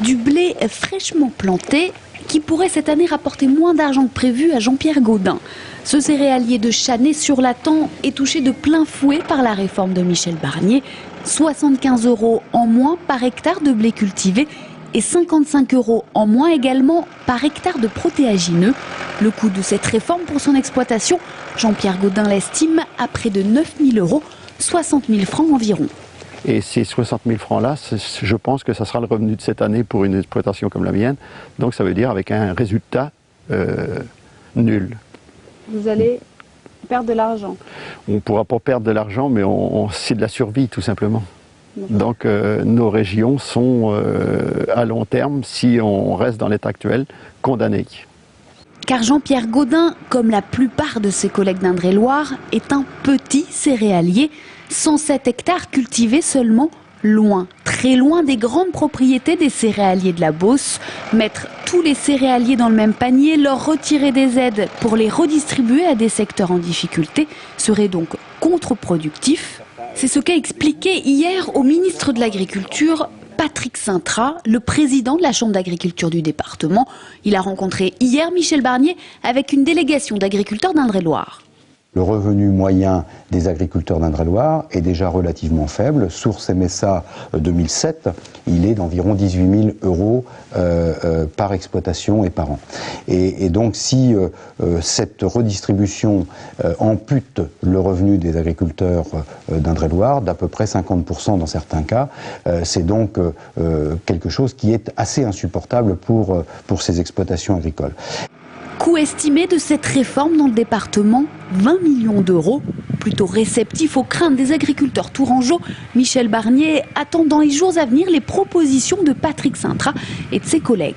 Du blé fraîchement planté qui pourrait cette année rapporter moins d'argent que prévu à Jean-Pierre Gaudin. Ce céréalier de Channay-sur-Latan est touché de plein fouet par la réforme de Michel Barnier. 75 € en moins par hectare de blé cultivé et 55 € en moins également par hectare de protéagineux. Le coût de cette réforme pour son exploitation, Jean-Pierre Gaudin l'estime à près de 9 000 €, 60 000 francs environ. Et ces 60 000 francs-là, je pense que ça sera le revenu de cette année pour une exploitation comme la mienne. Donc ça veut dire avec un résultat nul. Vous allez perdre de l'argent? On ne pourra pas perdre de l'argent, mais c'est de la survie tout simplement. Donc nos régions sont à long terme, si on reste dans l'état actuel, condamnées. Car Jean-Pierre Gaudin, comme la plupart de ses collègues d'Indre-et-Loire, est un petit céréalier. 107 hectares cultivés seulement, loin, très loin des grandes propriétés des céréaliers de la Beauce. Mettre tous les céréaliers dans le même panier, leur retirer des aides pour les redistribuer à des secteurs en difficulté serait donc contre-productif. C'est ce qu'a expliqué hier au ministre de l'Agriculture, Patrick Saintrat, le président de la Chambre d'agriculture du département. Il a rencontré hier Michel Barnier avec une délégation d'agriculteurs d'Indre-et-Loire. Le revenu moyen des agriculteurs d'Indre-et-Loire est déjà relativement faible. Source MSA 2007, il est d'environ 18 000 € par exploitation et par an. Et donc si cette redistribution ampute le revenu des agriculteurs d'Indre-et-Loire d'à peu près 50% dans certains cas, c'est donc quelque chose qui est assez insupportable pour ces exploitations agricoles. Coût estimé de cette réforme dans le département, 20 millions d'euros. Plutôt réceptif aux craintes des agriculteurs tourangeaux, Michel Barnier attend dans les jours à venir les propositions de Patrick Saintrat et de ses collègues.